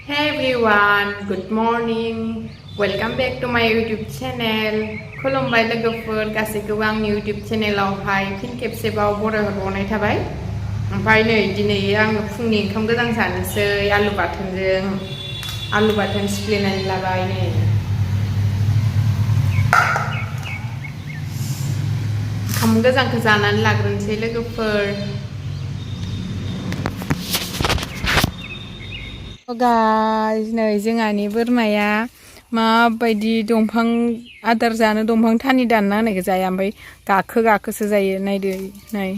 Hey everyone, good morning. Welcome back to my YouTube channel. खुलुमबाय लोगोफोर गासैखौबो आंनि YouTube चेनेलावहाय फिन खेबसेबाव बरायहरबावनाय थाबाय। ओमफ्राय नै दिनै आङो फुंनि ओंखाम गोजां जानोसै आलु बाथोन सिफ्लेनानै लाबाय नै। ओंखाम गोजांखौ जानानै लाग्रोनोसै लोगोफोर। गाइस नै जोंहानि बोरमाया माबायदि दंफां आदार जानो दंफां थानि दानना होनायखौ जाया ओमफ्राय गाखोसो जायो नायदो नै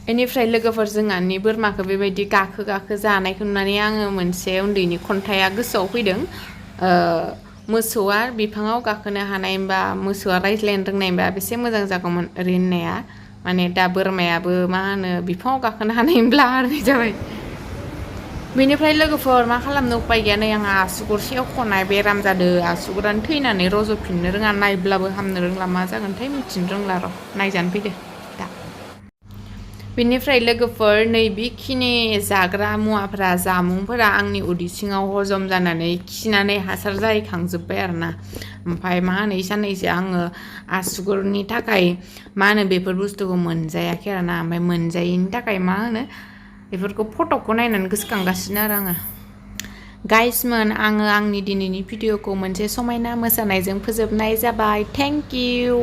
बेनिफ्राय लोगोफोर जोंहानि बोरमाखौ बेबायदि गाखो जानायखौ नुनानै आङो मोनसे उन्दैनि खन्थाइया गोसोआव फैदों। मोसौआ बिफाङाव गाखोनो हानायबा मोसौआ रायज्लायनो रोंनायबा बेसे मोजां जागौमोन ओरै होननाया माने दा बोरमायाबो मा होनो बिफाङाव गाखोनो हानायब्ला ओरै जाबाय। बेनिफ्राय लोगोफोर मा खालामनो उपाय गैया नै आंहा आसुगुर सेवख'नाय बेराम जादों आसुगुरानो थैनानै रज'फिननो रोङा नायब्लाबो हामनो रोंला मा जागोनथाय मिथिनो रोंला र' नायजानो फैदो दा। बेनिफ्राय लोगोफोर नै बेखिनि जाग्रा मुवाफोरा जामुंफोरा आंनि उदै सिङाव हजम जानानै खिनानै हासार जाहैखांजोब्बाय आरोना। ओमफ्राय मा होनो साननैसो आङो आसुगुरनि थाखाय मा होनो बेफोर बुस्थुखौ मोनजायाखै आरोना ओमफ्राय मोनजायैनि थाखाय मा होनो बेफोरखौ फटकखौ नायनानै गोसोखांगासिनो आरो आङो। गाइसमोन आङो आंनि दिनैनि भिडिअखौ मोनसे समायना मोसानायजों फोजोबनाय जाबाय। Thank you.